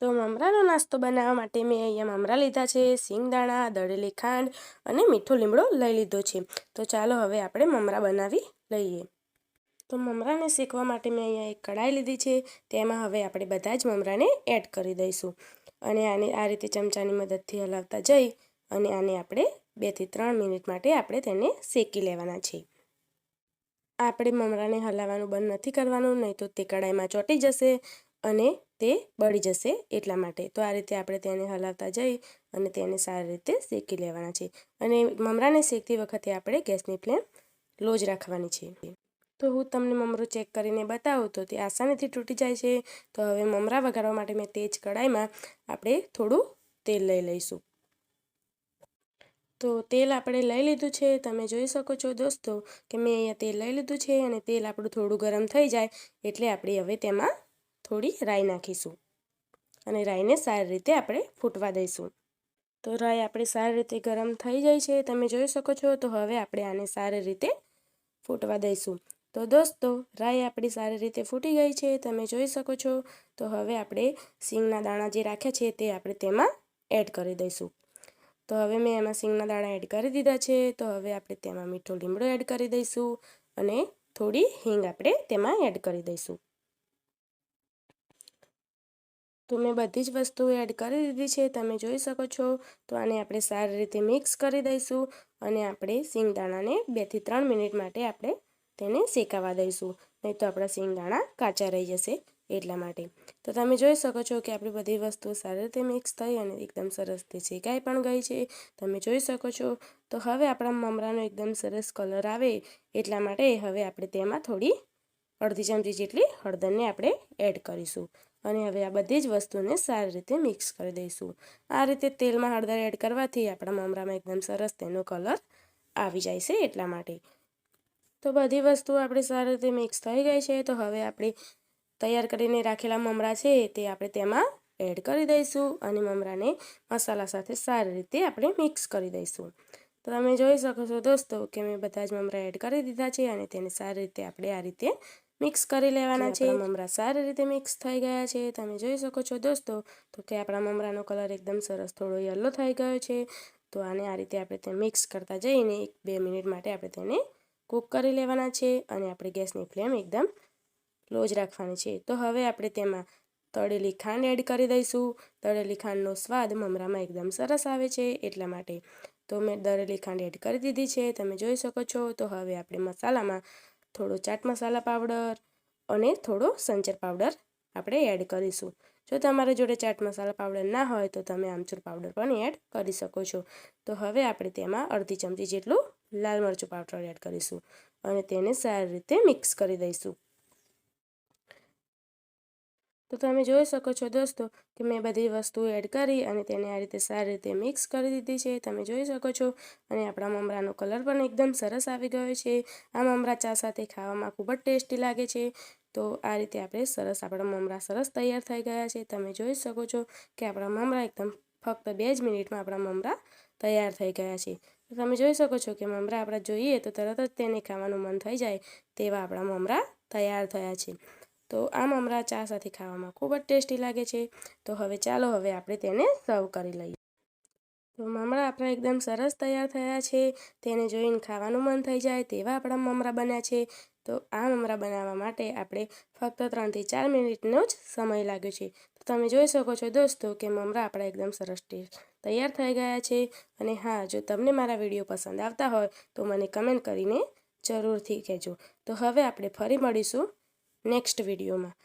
તો મમરાનો નાસ્તો બનાવવા માટે મેં અહીંયા મમરા લીધા છે, સિંગદાણા, દળેલી ખાંડ અને મીઠો લીમડો લઈ લીધો છે। તો ચાલો હવે આપણે મમરા બનાવી લઈએ। તો મમરાને શેકવા માટે મેં અહીંયા એક કઢાઈ લીધી છે। તેમાં હવે આપણે બધા જ મમરાને એડ કરી દઈશું અને આને આ રીતે ચમચાની મદદથી હલાવતા જઈ અને આને આપણે 2 થી 3 મિનિટ માટે આપણે તેને શેકી લેવાના છે। આપણે મમરાને હલાવવાનું બંધ નથી કરવાનું, નહીં તો તે કઢાઈમાં ચોંટી જશે અને તે બળી જશે એટલા માટે। તો આ રીતે આપણે તેને હલાવતા જઈ અને તેને સારી રીતે શેકી લેવાના છે અને મમરાને શેકતી વખતે આપણે ગેસની ફ્લેમ લો જ રાખવાની છે। તો હું તમને મમરો ચેક કરીને બતાવું તો તે આસાનીથી તૂટી જાય છે। તો હવે મમરા વઘારવા માટે મેં તે જ કઢાઈમાં આપણે થોડું તેલ લઈ લઈશું। તો તેલ આપણે લઈ લીધું છે। તમે જોઈ શકો છો દોસ્તો કે મેં અહીંયા તેલ લઈ લીધું છે અને તેલ આપણું થોડું ગરમ થઈ જાય એટલે આપણે હવે તેમાં થોડી રાઈ નાખીશું અને રાઈને સારી રીતે આપણે ફૂટવા દઈશું। તો રાઈ આપણે સારી રીતે ગરમ થઈ જાય છે, તમે જોઈ શકો છો। તો હવે આપણે આને સારી રીતે ફૂટવા દઈશું। તો દોસ્તો રાઈ આપણી સારી રીતે ફૂટી ગઈ છે, તમે જોઈ શકો છો। તો હવે આપણે સિંગના દાણા જે રાખ્યા છે તે આપણે તેમાં એડ કરી દઈશું। તો હવે મેં એમાં સિંગના દાણા એડ કરી દીધા છે। તો હવે આપણે તેમાં મીઠો લીમડો એડ કરી દઈશું અને થોડી હિંગ આપણે તેમાં એડ કરી દઈશું। તો મેં બધી જ વસ્તુઓ એડ કરી દીધી છે, તમે જોઈ શકો છો। તો આને આપણે સારી રીતે મિક્સ કરી દઈશું અને આપણે સિંગદાણાને 2 થી 3 મિનિટ માટે આપણે તેને શેકાવા દઈશું, નહીં તો આપણા સિંગદાણા કાચા રહી જશે એટલા માટે। તો તમે જોઈ શકો છો કે આપણી બધી વસ્તુઓ સારી રીતે મિક્સ થઈ અને એકદમ સરસથી શેકાઈ પણ ગઈ છે, તમે જોઈ શકો છો। તો હવે આપણા મમરાનો એકદમ સરસ કલર આવે એટલા માટે હવે આપણે તેમાં થોડી અડધી ચમચી જેટલી હળદરને આપણે એડ કરીશું અને હવે આ બધી જ વસ્તુને સારી રીતે મિક્સ કરી દઈશું। આ રીતે તેલમાં હળદર એડ કરવાથી આપણા મમરામાં એકદમ સરસ તેનો કલર આવી જાય છે એટલા માટે। તો બધી વસ્તુ આપણી સારી રીતે મિક્સ થઈ ગઈ છે। તો હવે આપણે તૈયાર કરીને રાખેલા મમરા છે તે આપણે તેમાં એડ કરી દઈશું અને મમરાને મસાલા સાથે સારી રીતે આપણે મિક્સ કરી દઈશું। તો તમે જોઈ શકો છો દોસ્તો કે મેં બધા જ મમરા એડ કરી દીધા છે અને તેને સારી રીતે આપણે આ રીતે મિક્સ કરી લેવાના છે। મમરા સારી રીતે મિક્સ થઈ ગયા છે, તમે જોઈ શકો છો દોસ્તો। તો કે આપણા મમરાનો કલર એકદમ સરસ થોડો યલો થઈ ગયો છે। તો આને આ રીતે આપણે તે મિક્સ કરતા જઈને 1-2 મિનિટ માટે આપણે તેને કૂક કરી લેવાના છે અને આપણે ગેસની ફ્લેમ એકદમ લો જ રાખવાની છે। તો હવે આપણે તેમાં તળેલી ખાંડ એડ કરી દઈશું। તળેલી ખાંડનો સ્વાદ મમરામાં એકદમ સરસ આવે છે એટલા માટે। તો મેં દળેલી ખાંડ એડ કરી દીધી છે, તમે જોઈ શકો છો। તો હવે આપણે મસાલામાં થોડો ચાટ મસાલા પાવડર અને થોડો સંચર પાવડર આપણે એડ કરીશું। જો તમારી જોડે ચાટ મસાલા પાવડર ના હોય તો તમે આમચૂર પાવડર પણ એડ કરી શકો છો। તો હવે આપણે તેમાં અડધી ચમચી જેટલું લાલ મરચું પાવડર એડ કરીશું અને તેને સારી રીતે મિક્સ કરી દઈશું। તો તમે જોઈ શકો છો દોસ્તો કે મેં બધી વસ્તુ એડ કરી અને તેને આ રીતે સારી રીતે મિક્સ કરી દીધી છે, તમે જોઈ શકો છો। અને આપણા મમરાનો કલર પણ એકદમ સરસ આવી ગયો છે। આ મમરા ચા સાથે ખાવામાં ખૂબ જ ટેસ્ટી લાગે છે। તો આ રીતે આપણે આપણા મમરા સરસ તૈયાર થઈ ગયા છે, તમે જોઈ શકો છો કે આપણા મમરા એકદમ ફક્ત 2 જ મિનિટમાં આપણા મમરા તૈયાર થઈ ગયા છે। તો તમે જોઈ શકો છો કે મમરા આપણે જોઈએ તો તરત જ તેને ખાવાનું મન થઈ જાય તેવા આપણા મમરા તૈયાર થયા છે। તો આ મમરા ચા સાથે ખાવામાં ખૂબ જ ટેસ્ટી લાગે છે। તો હવે ચાલો હવે આપણે તેને સર્વ કરી લઈએ। તો મમરા આપણા એકદમ સરસ તૈયાર થયા છે, તેને જોઈને ખાવાનું મન થઈ જાય તેવા આપણા મમરા બન્યા છે। તો આ મમરા બનાવવા માટે આપણે ફક્ત 3 થી 4 મિનિટનો જ સમય લાગ્યો છે। તો તમે જોઈ શકો છો દોસ્તો કે મમરા આપણા એકદમ સરસ તૈયાર થઈ ગયા છે। અને હા, જો તમને મારા વિડીયો પસંદ આવતા હોય તો મને કમેન્ટ કરીને જરૂરથી કહેજો। તો હવે આપણે ફરી મળીશું નેક્સ્ટ વિડીયોમાં।